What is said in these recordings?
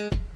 Thank you.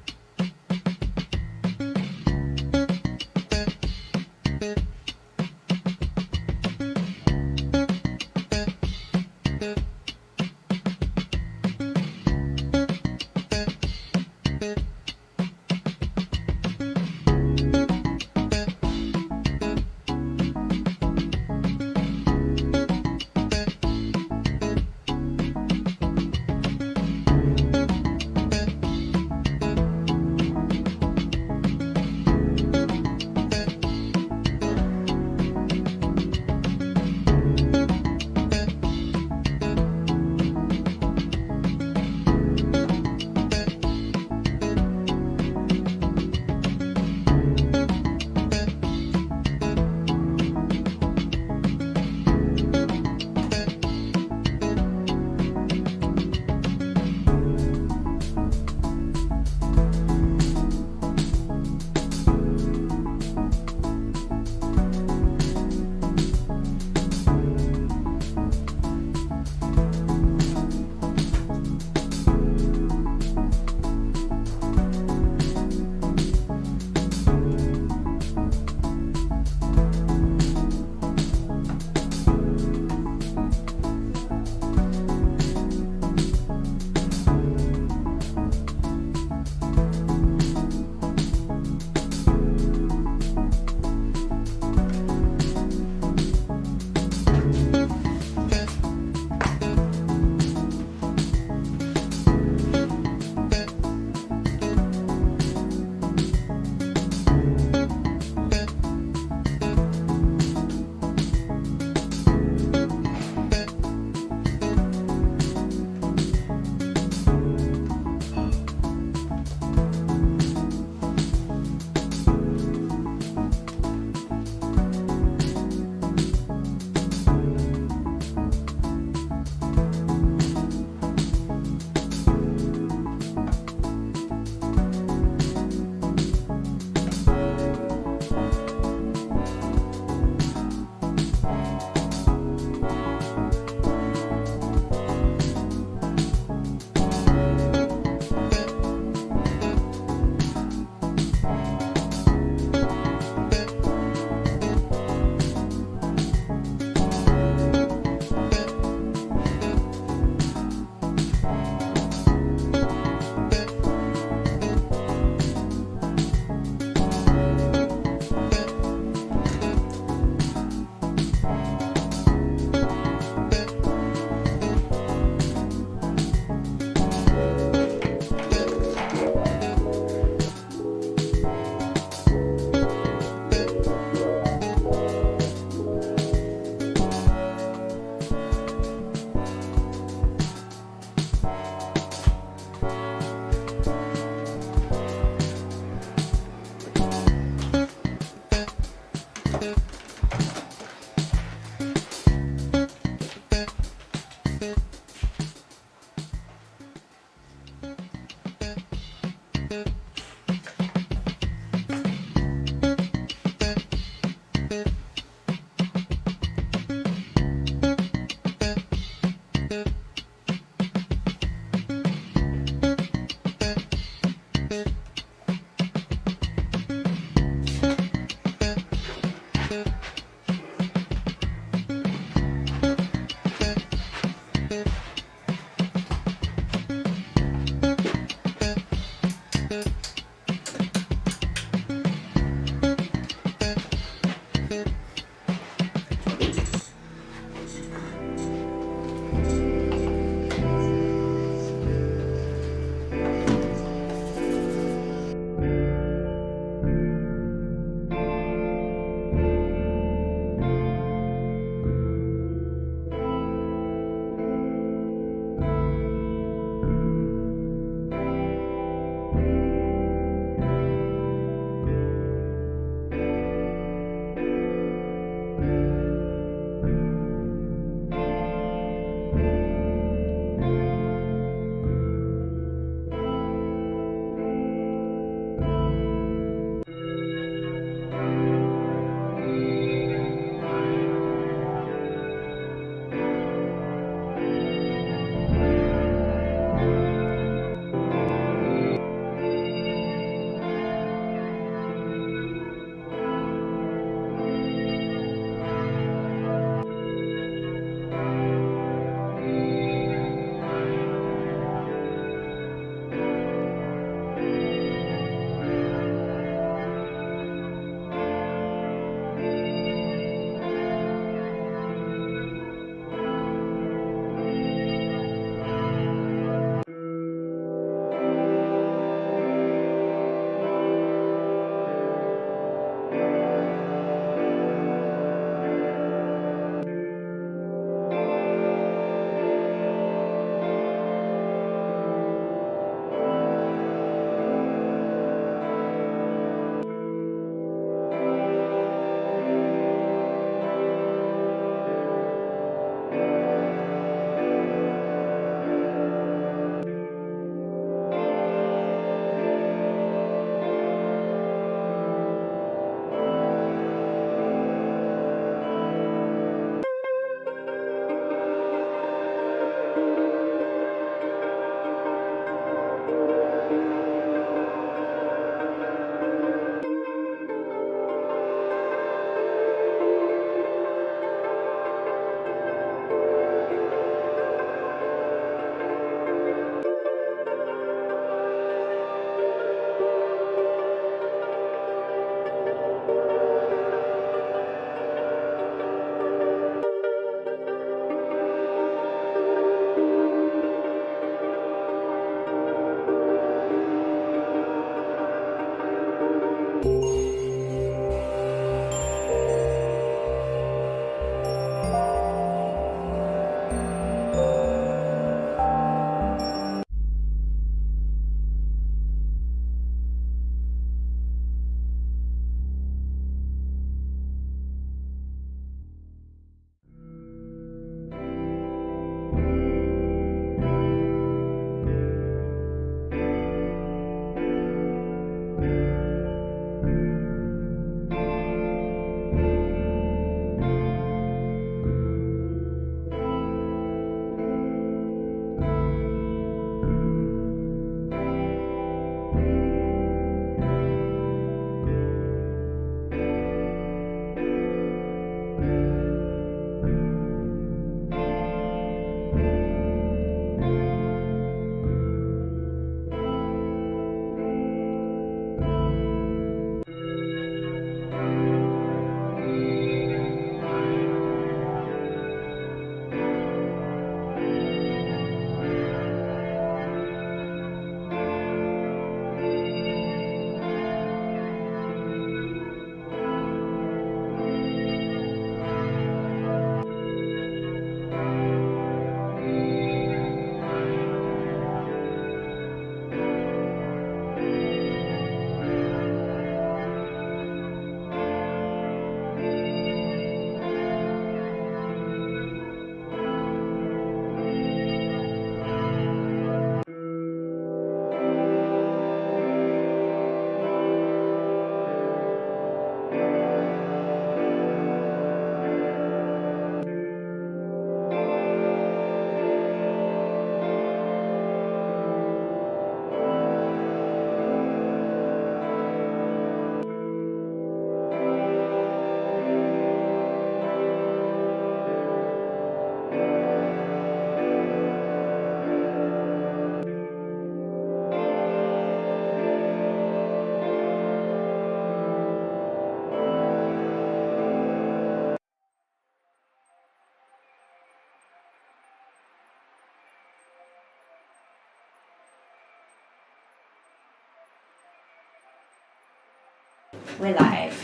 We're live.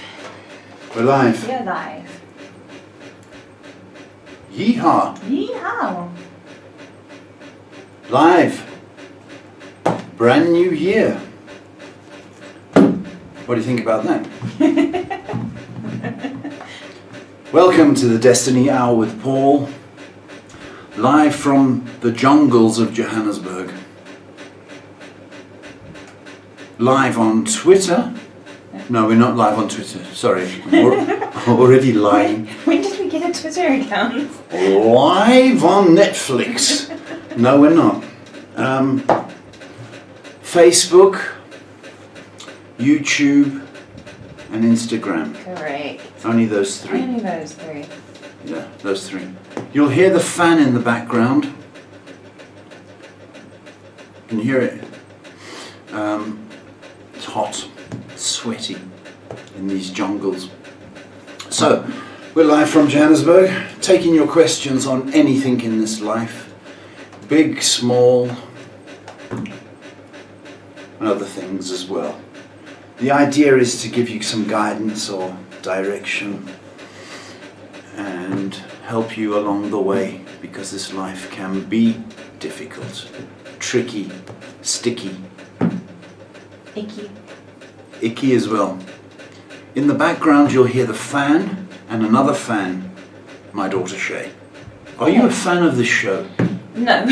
We're live. We're live. Yeehaw! Yeehaw! Live. Brand new year. What do you think about that? Welcome to the Destiny Hour with Paul. Live from the jungles of Johannesburg. Live on Twitter. No, we're not live on Twitter. Sorry, I'm already lying. When did we get a Twitter account? Live on Netflix. No, we're not. Facebook, YouTube, and Instagram. Correct. Only those three. Only those three. Yeah, those three. You'll hear the fan in the background. Can you hear it? It's hot, sweaty in these jungles. So, we're live from Johannesburg, taking your questions on anything in this life, big, small, and other things as well. The idea is to give you some guidance or direction and help you along the way, because this life can be difficult, tricky, sticky, icky as well. In the background you'll hear the fan and another fan, my daughter Shay. Are you a fan of this show? No.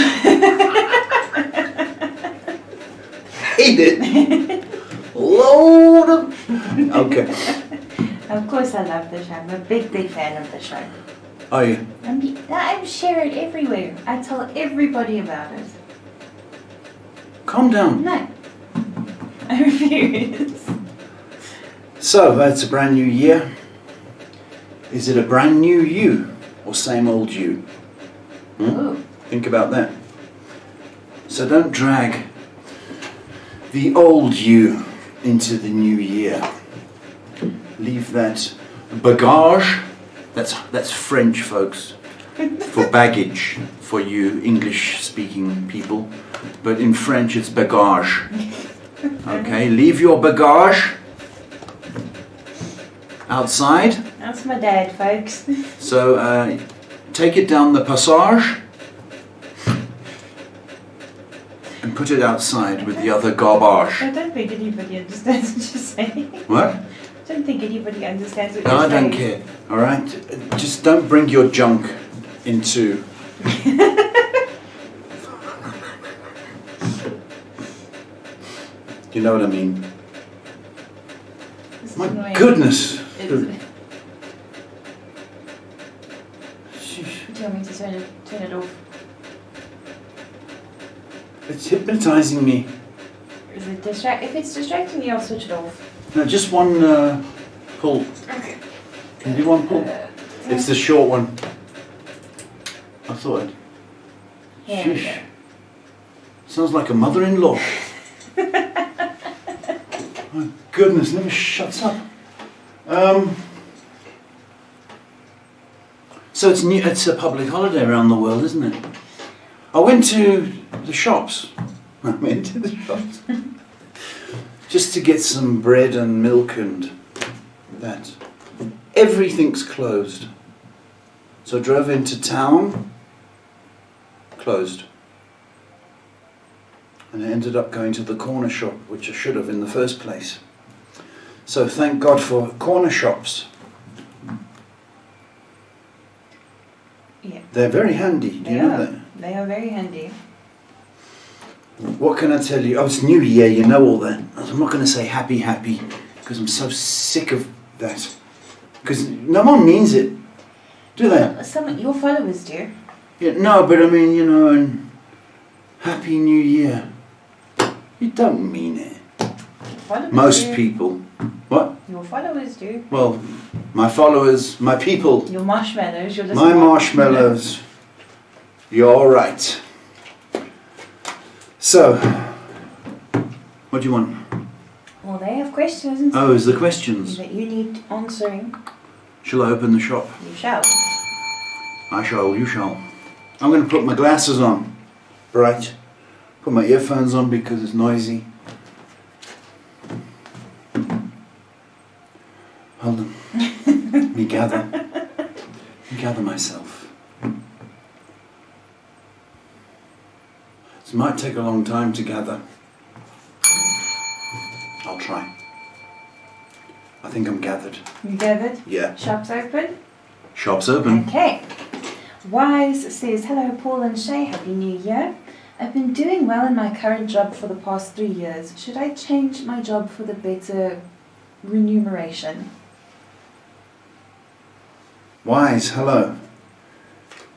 Hate it. Load of... Okay. Of course I love the show. I'm a big, big fan of the show. Are you? I share it everywhere. I tell everybody about it. Calm down. No. I refuse. So, that's a brand new year. Is it a brand new you or same old you? Ooh. Think about that. So don't drag the old you into the new year. Leave that bagage, that's French, folks, for baggage for you English speaking people, but in French it's bagage. Okay, leave your bagage outside. That's my dad, folks. So take it down the passage and put it outside with the other garbage. I don't think anybody understands what you're saying. What? I don't think anybody understands what No, you're I saying. don't care. All right, just don't bring your junk into. You know what I mean? This is My annoying. goodness. It's- Do you want me to turn it off? It's hypnotizing me. Is it if it's distracting you, I'll switch it off. No, just one pull. Okay. Can you do one pull? It's the short one. I thought. Here we Shush. go. Sounds like a mother-in-law. My goodness, never shuts up. So it's new. It's a public holiday around the world, isn't it? I went to the shops. I went to the shops just to get some bread and milk and that. Everything's closed. So I drove into town. Closed. And I ended up going to the corner shop, which I should have in the first place. So thank God for corner shops. Yeah. They're very handy. Do you know that? They are very handy. What can I tell you? Oh, it's New Year, you know all that. I'm not going to say happy, because I'm so sick of that. Because no one means it, do they? Some your followers do. Yeah, no, but I mean, you know, and Happy New Year. You don't mean it. Followers Most do. people. What? Your followers do. Well, my followers, my people, Your marshmallows, your my marshmallows. You're right. So, what do you want? Well, they have questions Oh, is the questions. that you need answering. Shall I open the shop? You shall. I shall, you shall. I'm going to put my glasses on. Right. Put my earphones on because it's noisy. Hold on. Let me gather myself. This might take a long time to gather. I'll try. I think I'm gathered. You gathered? Yeah. Shops open? Shop's open. Okay. Wise says, hello Paul and Shay, Happy New Year. I've been doing well in my current job for the past 3 years. Should I change my job for the better remuneration? Wise, hello.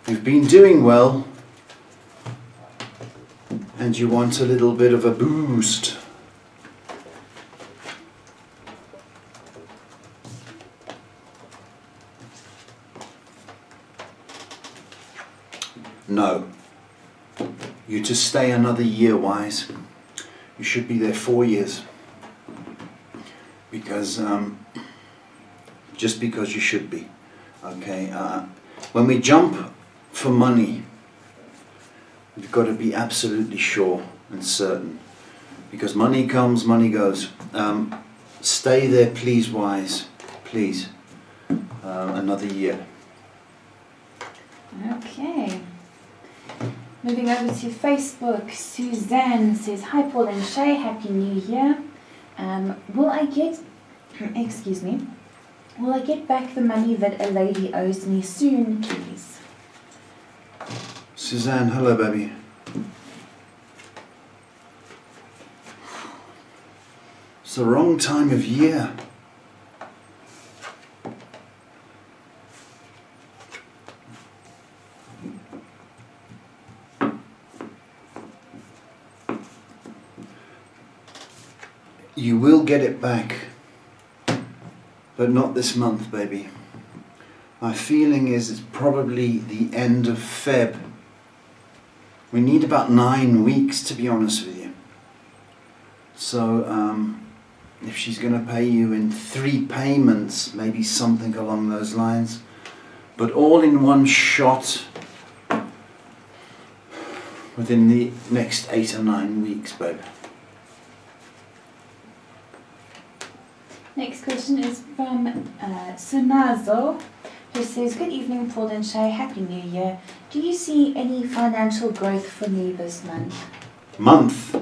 You've been doing well and you want a little bit of a boost. No. You to stay another year, Wise. You should be there 4 years. Because, just because you should be. Okay, when we jump for money, we've got to be absolutely sure and certain. Because money comes, money goes. Stay there, please, Wise. Please. Another year. Okay. Moving over to Facebook, Suzanne says, hi Paul and Shay, Happy New Year. Will I get back the money that a lady owes me soon, please? Suzanne, hello, baby. It's the wrong time of year. You will get it back, but not this month, baby. My feeling is it's probably the end of Feb. We need about 9 weeks, to be honest with you. So if she's going to pay you in 3 payments, maybe something along those lines, but all in one shot within the next 8 or 9 weeks, babe. Next question is from Sunazo, who says, good evening, Paul and Shay, Happy New Year. Do you see any financial growth for me this month? Month?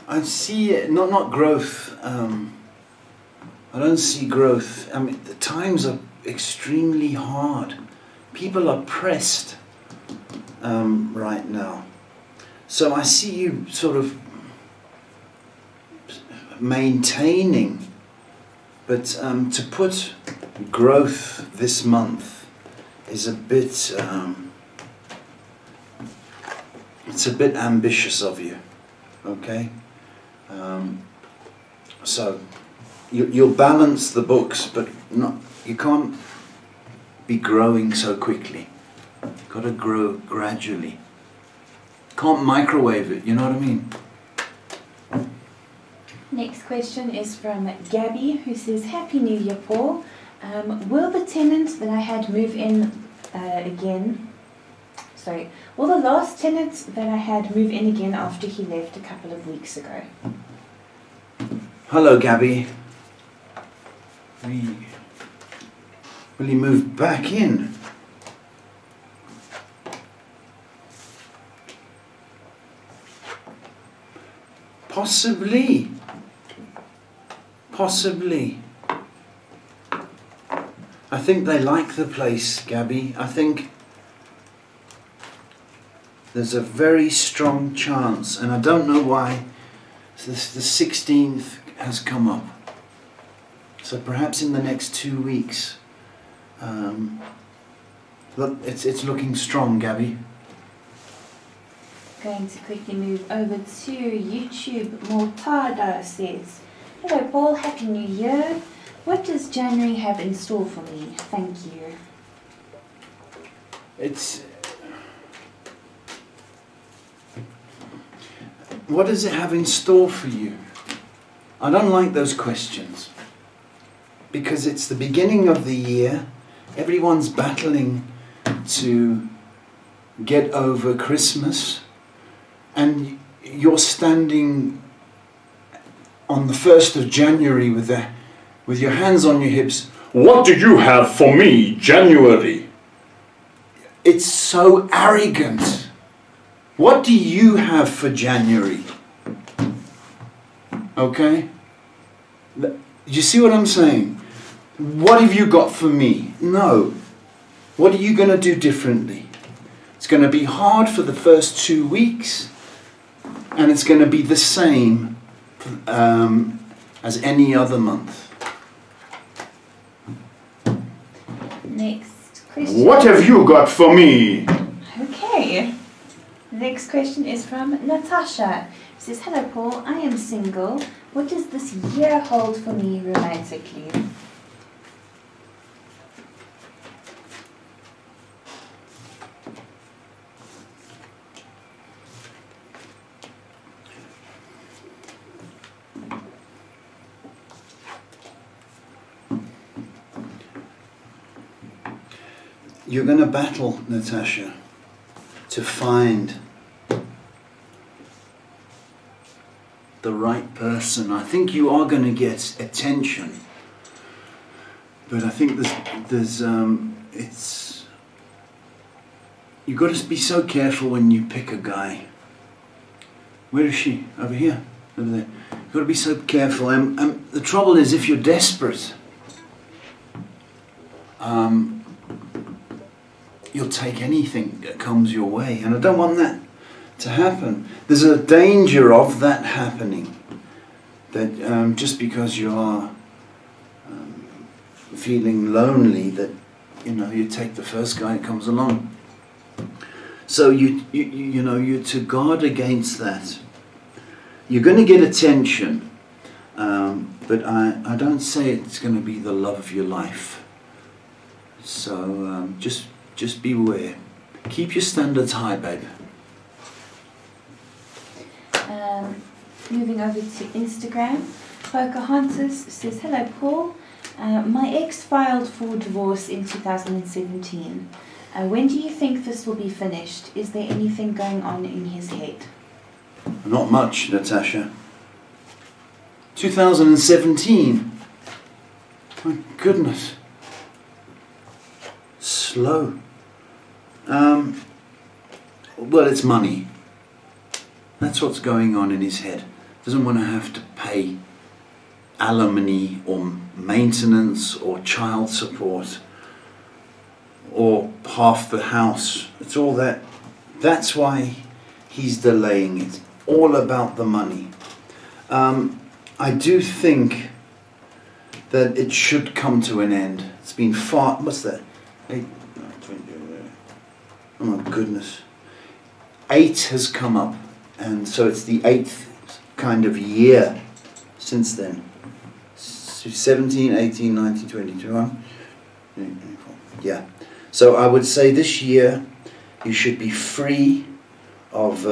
I see not growth. I don't see growth. I mean, the times are extremely hard. People are pressed right now. So I see you sort of maintaining, but to put growth this month is a bit. It's a bit ambitious of you. Okay. So you'll balance the books, but you can't be growing so quickly. You've got to grow gradually. Can't microwave it, you know what I mean? Next question is from Gabby, who says, Happy New Year, Paul. Will the tenant that I had move in will the last tenant that I had move in again after he left a couple of weeks ago? Hello, Gabby. Will he move back in? Possibly. I think they like the place, Gabby. I think there's a very strong chance, and I don't know why the 16th has come up. So perhaps in the next 2 weeks. Look, it's looking strong, Gabby. Going to quickly move over to YouTube. Mortada says, hello Paul, Happy New Year. What does January have in store for me? Thank you. What does it have in store for you? I don't like those questions. Because it's the beginning of the year. Everyone's battling to get over Christmas. And you're standing on the 1st of January with your hands on your hips. What do you have for me, January? It's so arrogant. What do you have for January? Okay? You see what I'm saying? What have you got for me? No. What are you going to do differently? It's going to be hard for the first 2 weeks. And it's going to be the same as any other month. Next question. What have you got for me? Okay. The next question is from Natasha. She says, hello Paul, I am single. What does this year hold for me romantically? You're going to battle, Natasha, to find the right person. I think you are going to get attention, but I think you've got to be so careful when you pick a guy. Where is she? Over here, over there. You've got to be so careful. The trouble is, if you're desperate, you'll take anything that comes your way, and I don't want that to happen. There's a danger of that happening, that just because you are feeling lonely, that you take the first guy that comes along. So you're to guard against that. You're going to get attention, but I don't say it's going to be the love of your life. So just beware. Keep your standards high, babe. Moving over to Instagram, Pocahontas says, hello Paul, my ex filed for divorce in 2017. When do you think this will be finished? Is there anything going on in his head? Not much, Natasha. 2017. My goodness. Slow. Well, it's money. That's what's going on in his head. Doesn't want to have to pay alimony or maintenance or child support or half the house. It's all that. That's why he's delaying it. All about the money. I do think that it should come to an end. It's been far. What's that? 8, 20, oh my goodness. 8 has come up, and so it's the 8th kind of year since then. 17, 18, 19, 20, 21. Yeah. So I would say this year you should be free of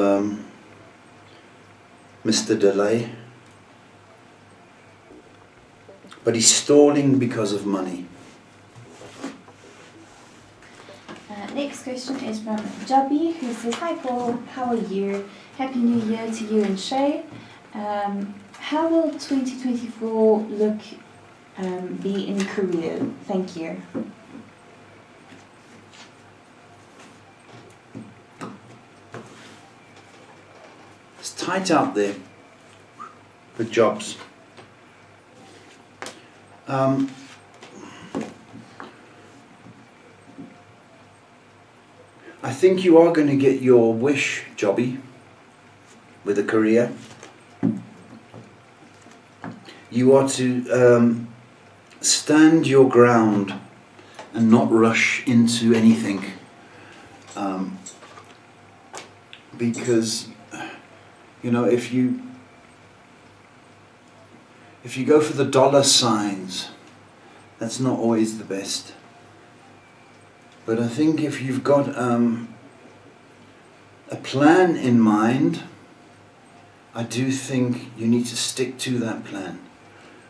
Mr. Delay. But he's stalling because of money. Next question is from Jubby, who says, hi Paul, how are you? Happy New Year to you and Shay. How will 2024 look be in Korea? Thank you. It's tight out there for jobs. I think you are going to get your wish, Jobby, with a career. You are to stand your ground and not rush into anything. Because, if you go for the dollar signs, that's not always the best. But I think if you've got a plan in mind, I do think you need to stick to that plan.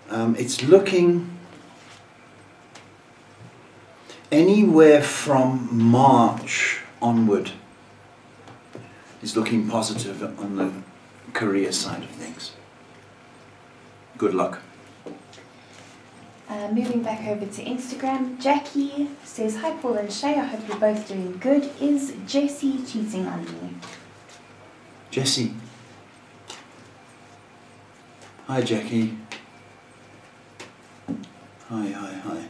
It's looking anywhere from March onward is looking positive on the career side of things. Good luck. Moving back over to Instagram, Jackie says, hi Paul and Shay, I hope you're both doing good. Is Jessie cheating on me? Jessie. Hi Jackie. Hi.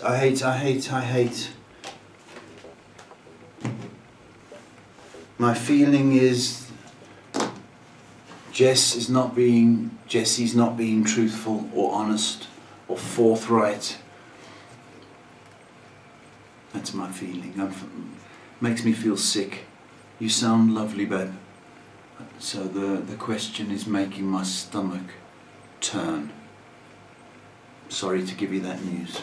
I hate. My feeling is Jessie's not being truthful or honest or forthright. That's my feeling. Makes me feel sick. You sound lovely, babe. So the question is making my stomach turn. Sorry to give you that news.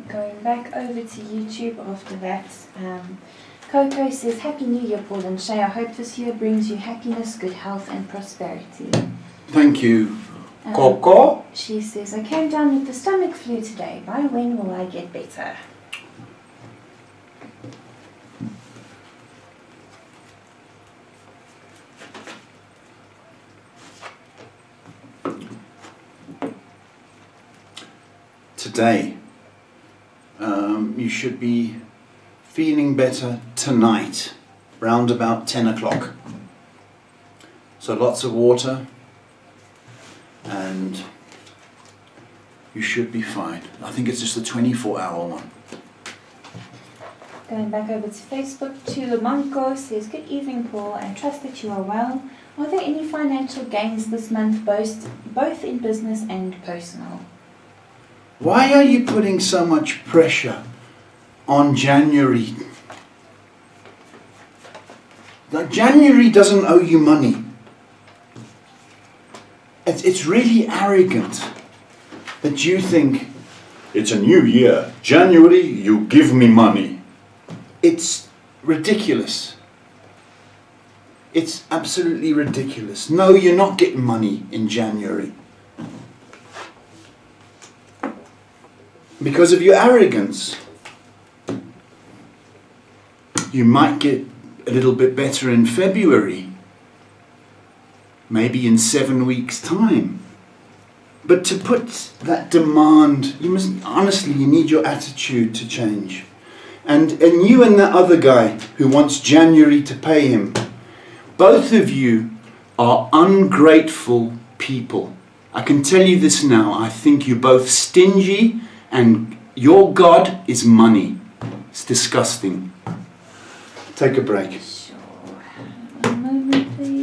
Going back over to YouTube after that, Coco says, Happy New Year, Paul and Shay. I hope this year brings you happiness, good health and prosperity. Thank you, Coco. She says, I came down with the stomach flu today. By when will I get better? Today, you should be feeling better tonight, round about 10 o'clock. So lots of water and you should be fine. I think it's just a 24-hour one. Going back over to Facebook, Tulamanko says, good evening, Paul. I trust that you are well. Are there any financial gains this month, both in business and personal? Why are you putting so much pressure on January? Like, January doesn't owe you money. It's really arrogant that you think, it's a new year. January, you give me money. It's ridiculous. It's absolutely ridiculous. No, you're not getting money in January. Because of your arrogance. You might get a little bit better in February. Maybe in 7 weeks' time. But to put that demand, you need your attitude to change. And you and that other guy who wants January to pay him, both of you are ungrateful people. I can tell you this now. I think you're both stingy and your God is money. It's disgusting. Take a break. Sure. One moment, please.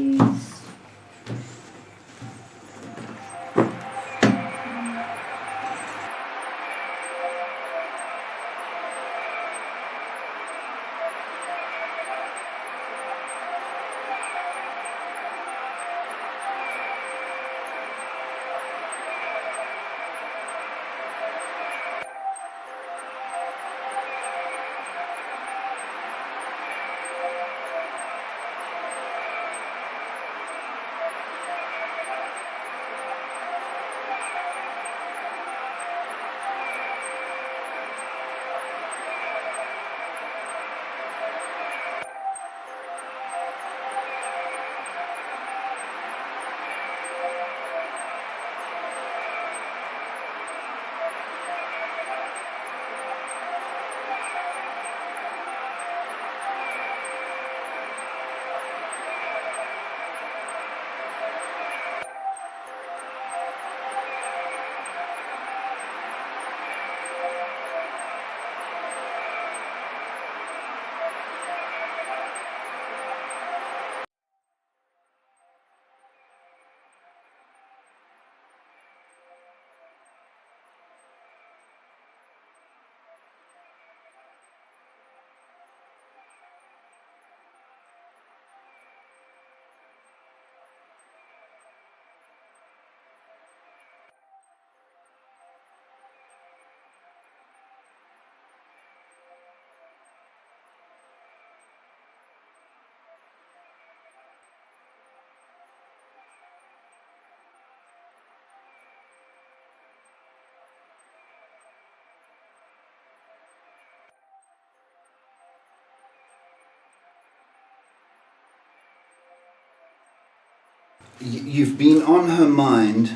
You've been on her mind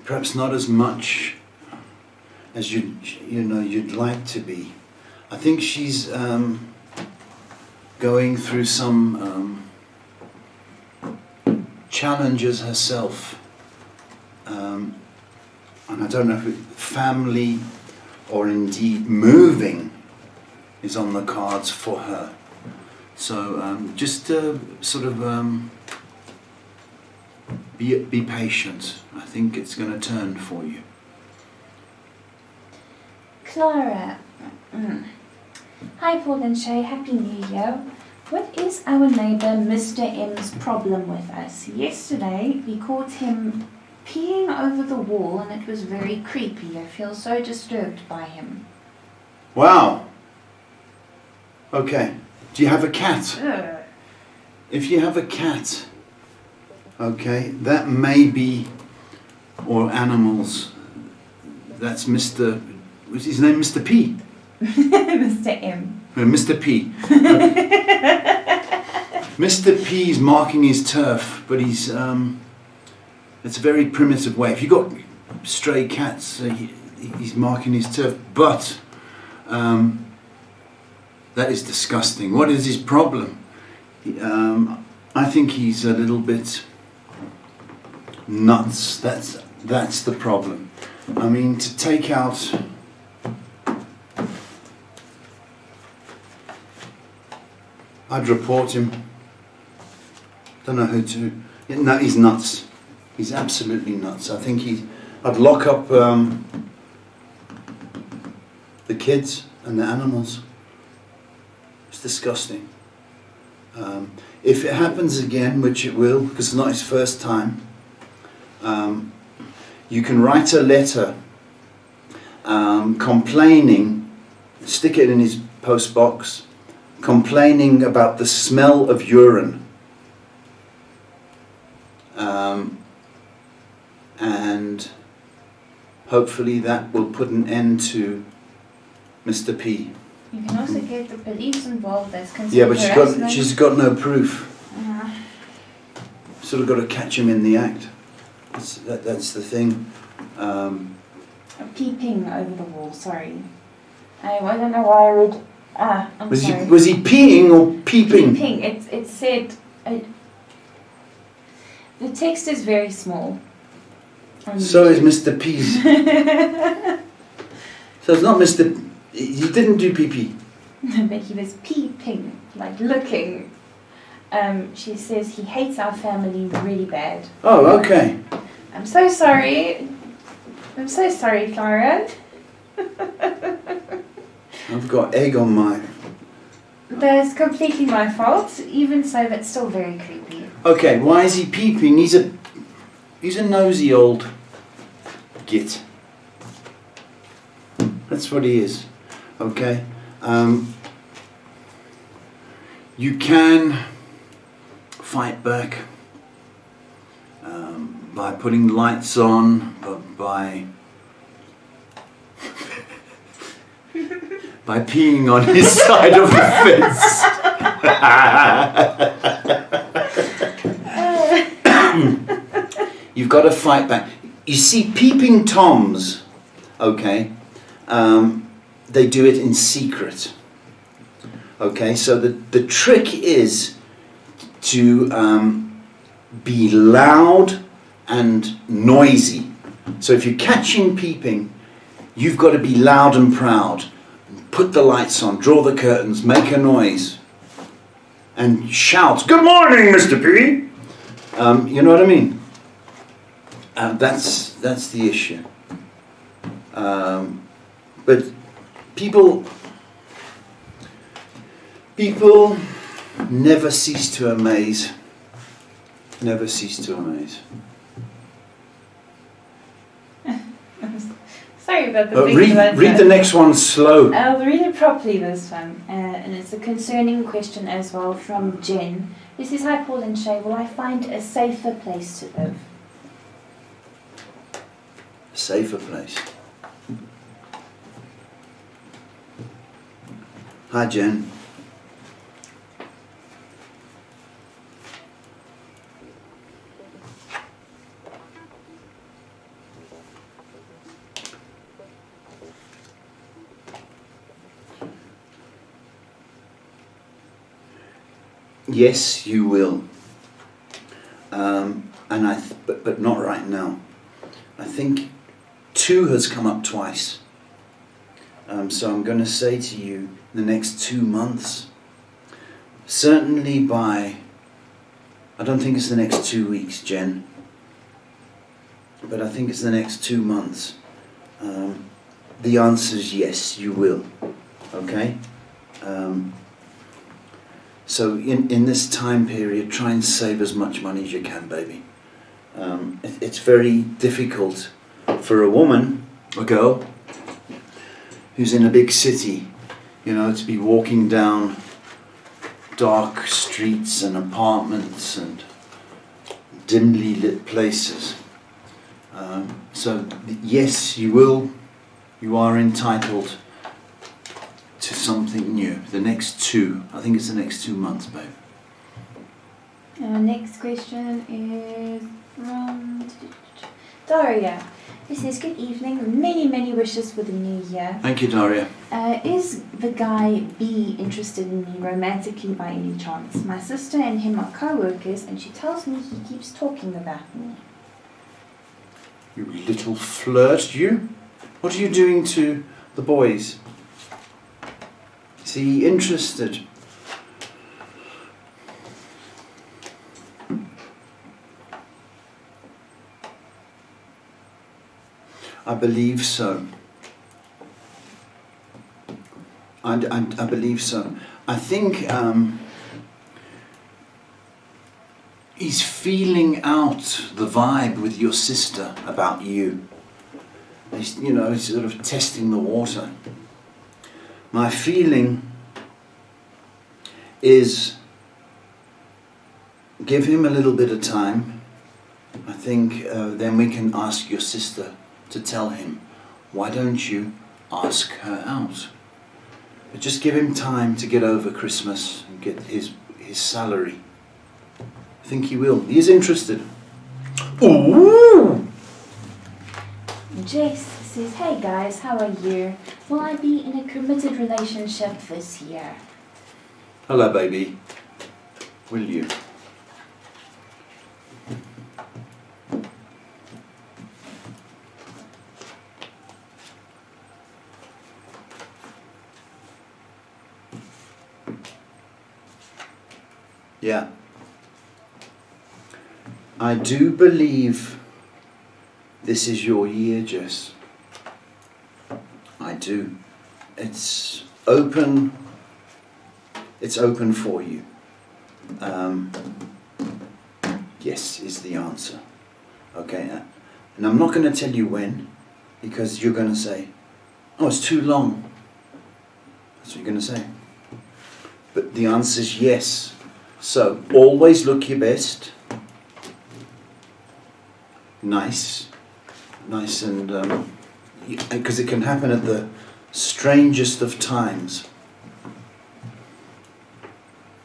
perhaps not as much as you'd like to be. I think she's going through some challenges herself, and I don't know if family or indeed moving is on the cards for her. So just sort of be patient. I think it's going to turn for you. Clara. Hi Paul and Shay, Happy New Year. What is our neighbour Mr. M's problem with us? Yesterday we caught him peeing over the wall and it was very creepy. I feel so disturbed by him. Wow. Okay. Do you have a cat? Ugh. If you have a cat, okay, that may be, or animals, that's Mr. What's his name? Mr. P? Mr. M. Mr. P. Mr. P's marking his turf, but he's, it's a very primitive way. If you've got stray cats, he's marking his turf, but that is disgusting. What is his problem? I think he's a little bit nuts. That's the problem. I mean, to take out... I'd report him. Don't know who to... No, he's nuts. He's absolutely nuts. I think I'd lock up the kids and the animals. It's disgusting. If it happens again, which it will, because it's not his first time, you can write a letter complaining, stick it in his post box, complaining about the smell of urine. And hopefully that will put an end to Mr. P. You can also get the police involved. That's considered Yeah, but harassment. she's got no proof. Sort of got to catch him in the act. That's the thing. Peeping over the wall, sorry. I don't know why I read... I'm sorry. Was he peeing or peeping? Peeping. It said... the text is very small. So is Mr. P's. So it's not Mr... He didn't do pee-pee. But he was peeping, like looking. She says he hates our family really bad. Oh, okay. I'm so sorry. I'm so sorry, Clara. I've got egg on my... That's completely my fault. Even so, that's still very creepy. Okay, why is he peeping? He's a nosy old git. That's what he is. Okay. You can fight back by putting lights on, by peeing on his side of the fence. You've got to fight back. You see, peeping Toms, okay, they do it in secret. Okay, so the trick is to be loud and noisy. So if you catch him peeping, you've got to be loud and proud. Put the lights on, draw the curtains, make a noise, and shout, "Good morning, Mr. P!" You know what I mean? That's the issue. But people never cease to amaze. Never cease to amaze. Sorry about the read the next one slow. I'll read it properly this time. And it's a concerning question as well from Jen. Who says, "Hi Paul and Shay, will I find a safer place to live?" Safer place. Hi Jen. Yes, you will. But not right now. I think 2 has come up twice. So I'm going to say to you, the next 2 months, certainly by, I don't think it's the next 2 weeks, Jen, but I think it's the next 2 months. The answer is yes, you will. Okay? So in this time period, try and save as much money as you can, baby. It's very difficult for a woman, a girl, who's in a big city, you know, to be walking down dark streets and apartments and dimly lit places. So yes, you will. You are entitled to something new. The next 2, I think it's the next 2 months, babe. Our next question is from Daria. This says, "Good evening, many wishes for the new year. Thank you, Daria. Is the guy B interested in me romantically by any chance? My sister and him are co-workers and she tells me he keeps talking about me." You little flirt, you. What are you doing to the boys? Is he interested? I believe so. I believe so. I think he's feeling out the vibe with your sister about you. He's sort of testing the water. My feeling is give him a little bit of time. I think then we can ask your sister to tell him, why don't you ask her out? But just give him time to get over Christmas and get his salary. I think he will. He is interested. Ooh! Jess says, hey guys, how are you? Will I be in a committed relationship this year? Hello, baby. Will you? Yeah. I do believe this is your year, Jess. I do. It's open. It's open for you. Yes is the answer. Okay. And I'm not going to tell you when, because you're going to say, oh, it's too long. That's what you're going to say. But the answer is yes. So, always look your best. Nice and, because it can happen at the strangest of times.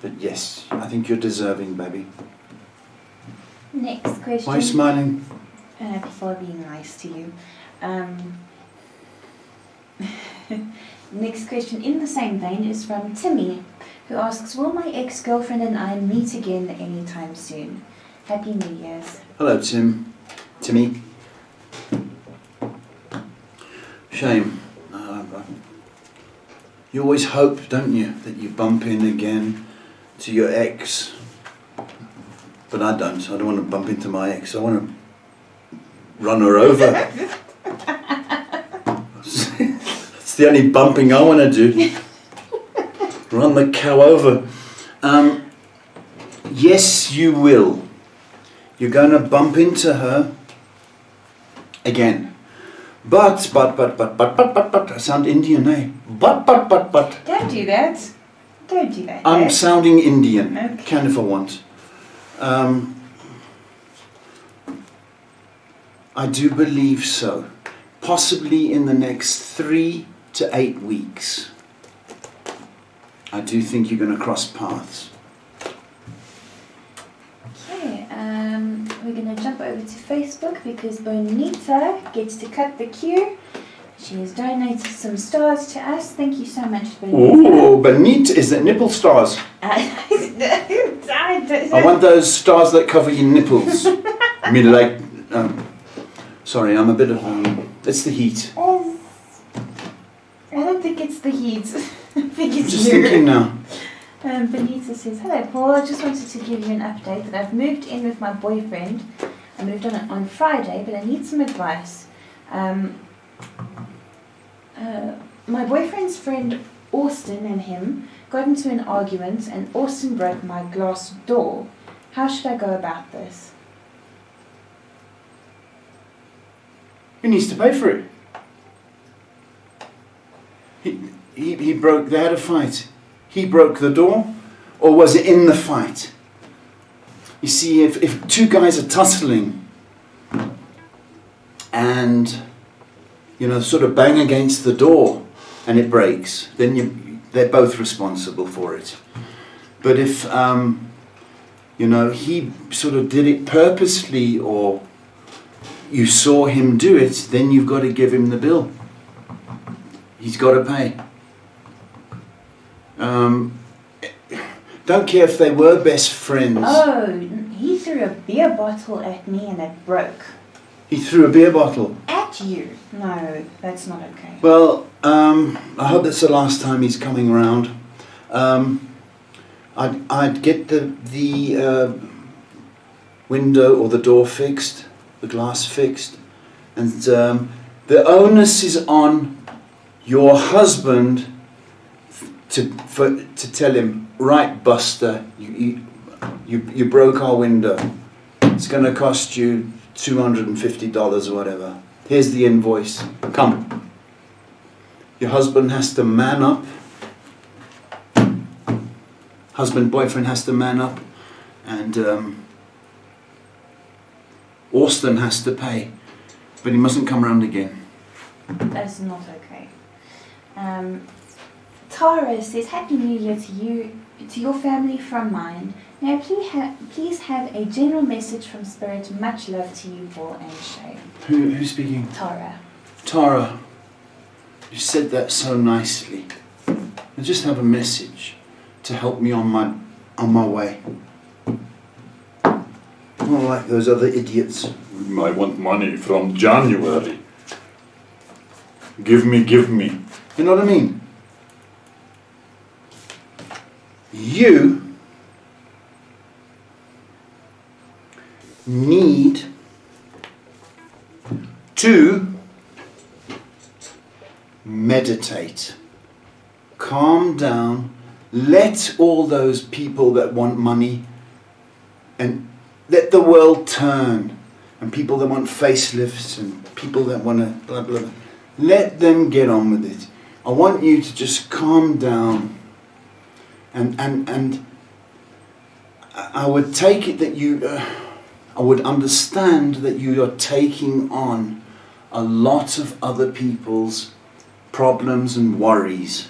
But yes, I think you're deserving, baby. Next question. Why are you smiling? People are being nice to you. Next question in the same vein is from Timmy, who asks, will my ex-girlfriend and I meet again anytime soon? Happy New Year's. Hello, Timmy. Shame. You always hope, don't you, that you bump in again to your ex. But I don't. I don't want to bump into my ex. I want to run her over. That's the only bumping I want to do. Run the cow over. Yes, you will. You're going to bump into her again. But, I sound Indian, eh? But. Don't do that. Don't do that. I'm sounding Indian. Okay. Can if I want. I do believe so. Possibly in the next 3 to 8 weeks. I do think you're going to cross paths. Okay, we're going to jump over to Facebook because Bonita gets to cut the queue. She has donated some stars to us. Thank you so much, Bonita. Oh, Bonita, is it nipple stars? I want those stars that cover your nipples. I mean, like, sorry, I'm a bit of, it's the heat. I don't think it's the heat. I think it's Just you. thinking now. Benita says, hello Paul, I just wanted to give you an update that I've moved in with my boyfriend. I moved on Friday, but I need some advice. My boyfriend's friend Austin and him got into an argument and Austin broke my glass door. How should I go about this? He needs to pay for it. He broke, they had a fight. He broke the door, or was it in the fight? You see, if two guys are tussling and, sort of bang against the door and it breaks, then they're both responsible for it. But if, he sort of did it purposely or you saw him do it, then you've got to give him the bill. He's got to pay. Don't care if they were best friends. Oh, he threw a beer bottle at me and it broke. He threw a beer bottle. At you? No, that's not okay. Well, I hope that's the last time he's coming around. I'd get the window or the door fixed, the glass fixed, and the onus is on your husband to tell him, right, Buster, you broke our window. It's going to cost you $250 or whatever. Here's the invoice. Come. Your husband has to man up. Boyfriend has to man up, and Austin has to pay, but he mustn't come round again. That's not okay. Tara says, Happy New Year to you, to your family from mine. Now please have a general message from Spirit. Much love to you, Paul and Shay. Who's speaking? Tara. Tara, you said that so nicely. I just have a message to help me on my way. Not like those other idiots. I want money from January. Give me. You know what I mean? You need to meditate. Calm down. Let all those people that want money, and let the world turn, and people that want facelifts and people that want to blah blah blah, let them get on with it. I want you to just calm down, and I would take it that you, I would understand that you are taking on a lot of other people's problems and worries.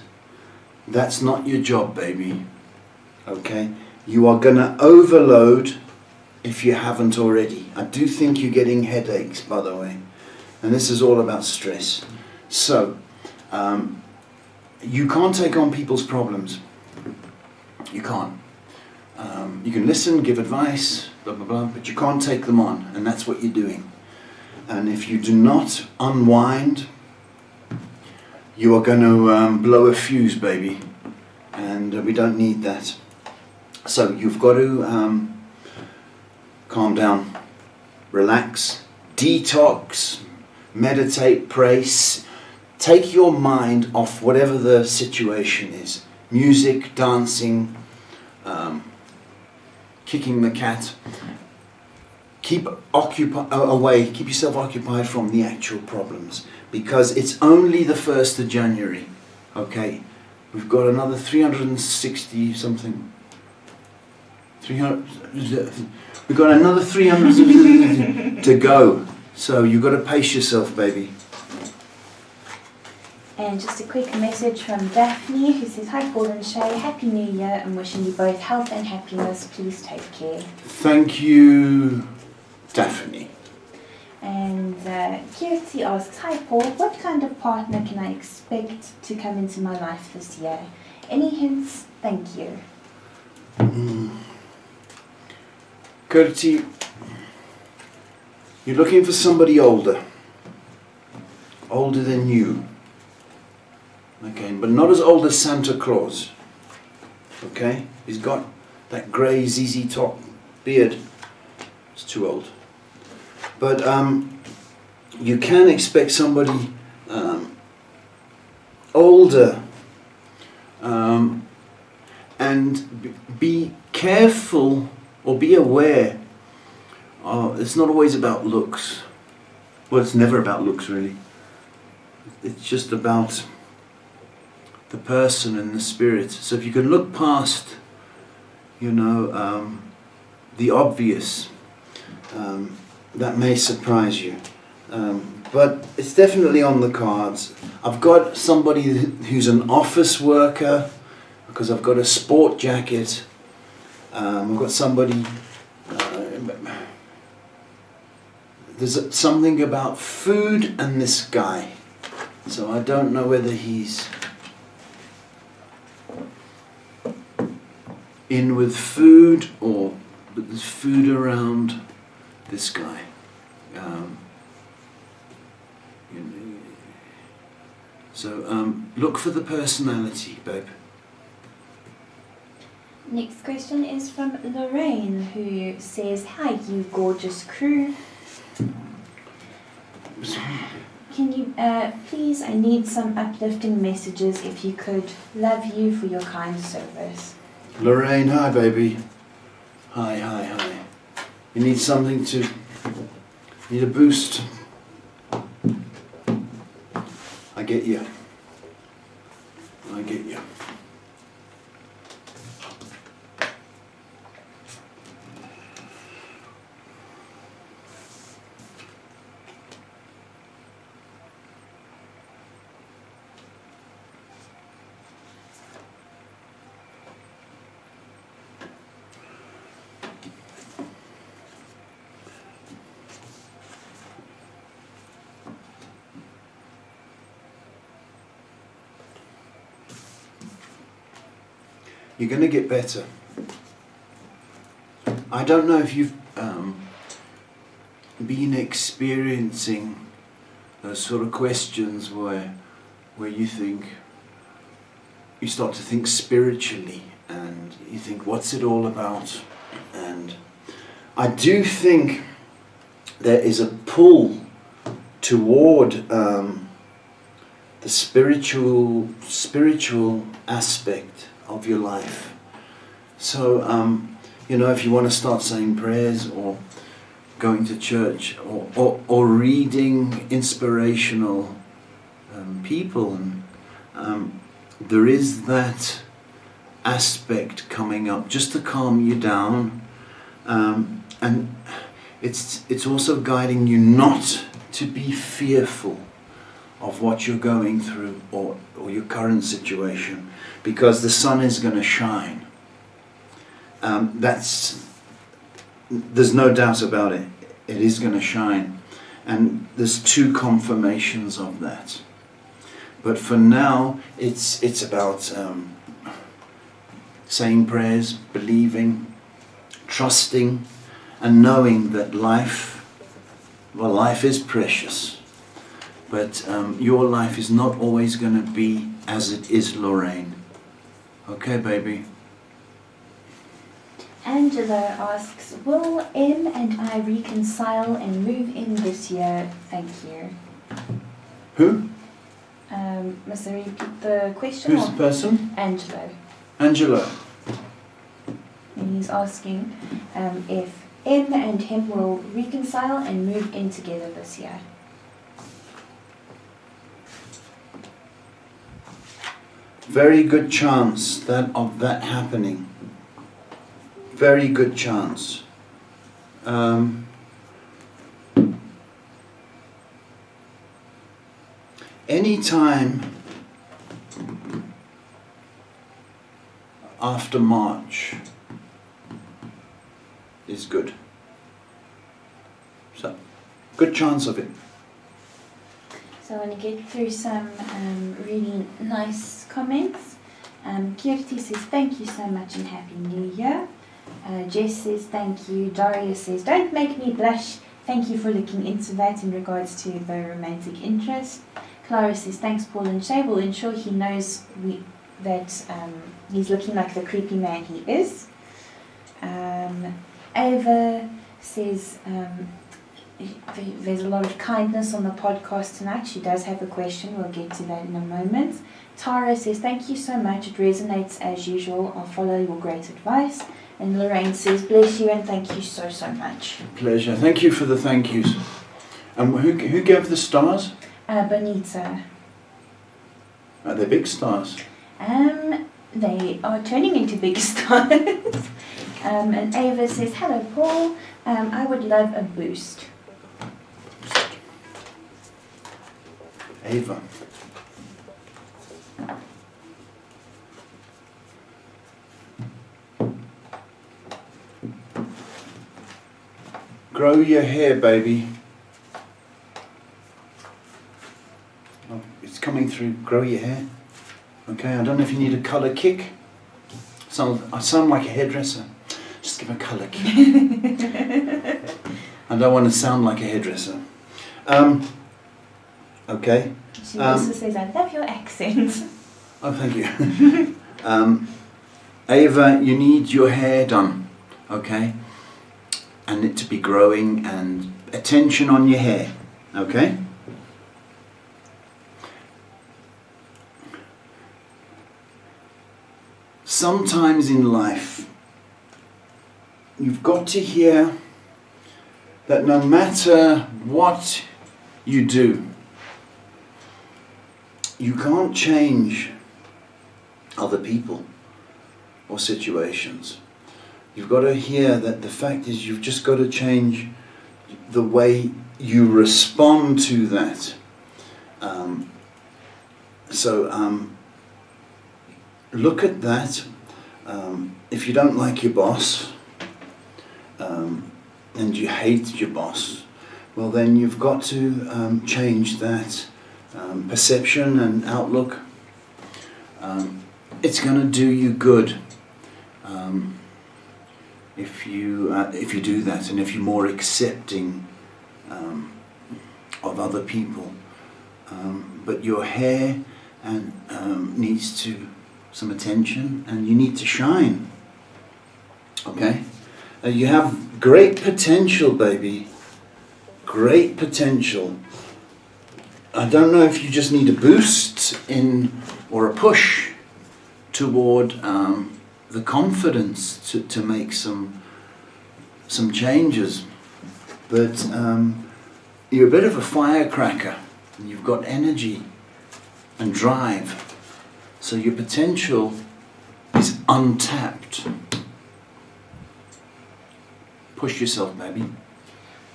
That's not your job, baby. Okay? You are going to overload if you haven't already. I do think you're getting headaches, by the way. And this is all about stress. So, you can't take on people's problems. You can't. You can listen, give advice, blah, blah, blah, but you can't take them on. And that's what you're doing. And if you do not unwind, you are going to blow a fuse, baby, and we don't need that. So you've got to calm down, relax, detox, meditate, pray, take your mind off whatever the situation is. Music, dancing, kicking the cat. Keep yourself occupied from the actual problems, because it's only the 1st of January, okay? We've got another 360 something. 300. We've got another 300 to go. So you've got to pace yourself, baby. And just a quick message from Daphne, who says, Hi Paul and Shay, Happy New Year. I'm wishing you both health and happiness. Please take care. Thank you, Daphne. And Kirti asks, Hi Paul, what kind of partner can I expect to come into my life this year? Any hints? Thank you. Kirti, you're looking for somebody older than you. Okay, but not as old as Santa Claus. Okay? He's got that grey ZZ Top beard. It's too old. But you can expect somebody older, and be careful or be aware. It's not always about looks. Well, it's never about looks, really. It's just about the person and the spirit. So if you can look past, the obvious, that may surprise you. But it's definitely on the cards. I've got somebody who's an office worker, because I've got a sport jacket. I've got somebody, there's something about food and this guy. So I don't know whether he's in with food, but there's food around this guy. So look for the personality, babe. Next question is from Lorraine, who says, "Hi, you gorgeous crew. Can you please, I need some uplifting messages if you could. Love you for your kind service." Lorraine, hi, baby. Hi. You need something to... Need a boost. I get you. You're going to get better. I don't know if you've been experiencing those sort of questions where you start to think spiritually, and you think, what's it all about? And I do think there is a pull toward the spiritual aspect of your life. So, if you want to start saying prayers or going to church or reading inspirational people, and there is that aspect coming up just to calm you down, and it's also guiding you not to be fearful of what you're going through or your current situation, because the sun is going to shine. There's no doubt about it. It is going to shine, and there's 2 confirmations of that. But for now, it's about saying prayers, believing, trusting, and knowing that life is precious. But your life is not always going to be as it is, Lorraine. Okay, baby? Angelo asks, "Will M and I reconcile and move in this year? Thank you." Who? Must I repeat the question? Who's the person? Angelo. And he's asking if M and him will reconcile and move in together this year. Very good chance of that happening. Very good chance. Any time after March is good. So, good chance of it. So I want to get through some really nice comments. Kirti says, "Thank you so much and Happy New Year." Jess says, "Thank you." Daria says, "Don't make me blush. Thank you for looking into that in regards to the romantic interest." Clara says, "Thanks, Paul and Shay. We'll ensure he knows that he's looking like the creepy man he is." Ava says, "There's a lot of kindness on the podcast tonight." She does have a question. We'll get to that in a moment. Tara says, "Thank you so much. It resonates as usual. I'll follow your great advice." And Lorraine says, "Bless you and thank you so, so much." Pleasure. Thank you for the thank yous. And who gave the stars? Bonita. Are they big stars? They are turning into big stars. And Ava says, "Hello, Paul. I would love a boost." Ava. Grow your hair, baby. Oh, it's coming through. Grow your hair. Okay, I don't know if you need a colour kick. I sound like a hairdresser. Just give a colour kick. I don't want to sound like a hairdresser. Okay? She also says, I love your accent. Oh, thank you. Ava, you need your hair done, okay? And it to be growing, and attention on your hair, okay? Sometimes in life, you've got to hear that no matter what you do, you can't change other people or situations. You've got to hear that the fact is you've just got to change the way you respond to that. Look at that. If you don't like your boss and you hate your boss, well then you've got to change that perception and outlook. It's going to do you good if you do that, and if you're more accepting of other people. But your hair needs some attention, and you need to shine. Okay? You have great potential, baby. Great potential. I don't know if you just need a boost or a push toward the confidence to make some changes, but you're a bit of a firecracker, and you've got energy and drive, so your potential is untapped. Push yourself, baby.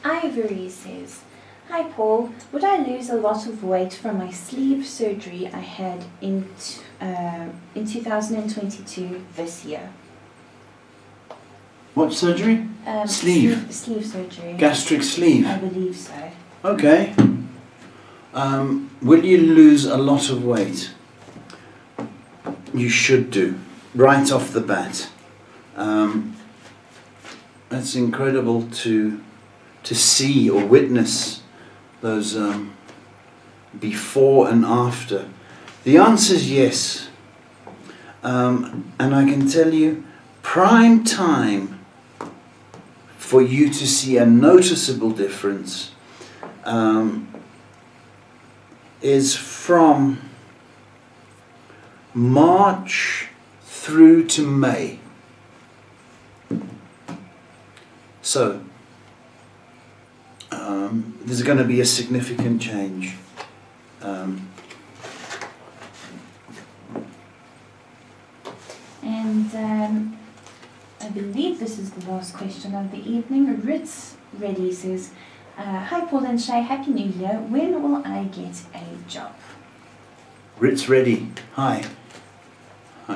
Ivory says, hi Paul, would I lose a lot of weight from my sleeve surgery I had in 2022 this year? What surgery? Sleeve. Sleeve surgery. Gastric sleeve. I believe so. Okay. Will you lose a lot of weight? You should do, right off the bat. It's incredible to see or witness those before and after. The answer is yes. And I can tell you, prime time for you to see a noticeable difference is from March through to May. So, there's going to be a significant change. I believe this is the last question of the evening. Ritz Reddy says, hi Paul and Shay, Happy New Year. When will I get a job? Ritz Reddy, hi. Hi.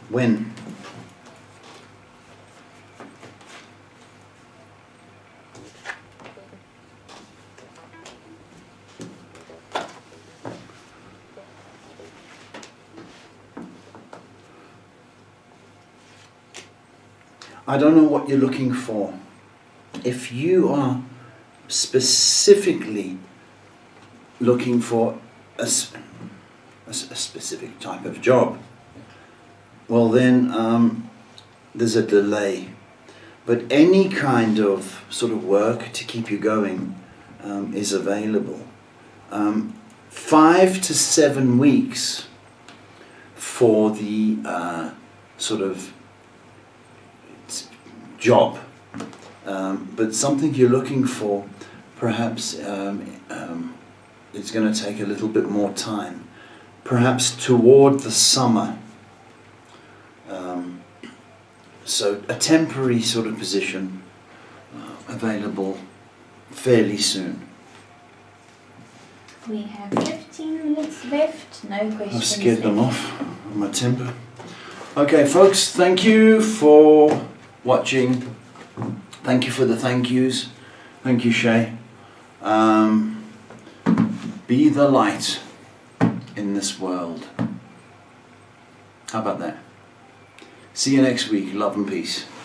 When? I don't know what you're looking for. If you are specifically looking for a specific type of job, well then there's a delay. But any kind of sort of work to keep you going is available. 5 to 7 weeks for the sort of job, but something you're looking for, perhaps it's going to take a little bit more time, perhaps toward the summer. So a temporary sort of position available fairly soon. We have 15 minutes left, no questions. I've scared them off on my temper. Okay folks, thank you for watching. Thank you for the thank yous. Thank you, Shay. Be the light in this world. How about that? See you next week. Love and peace.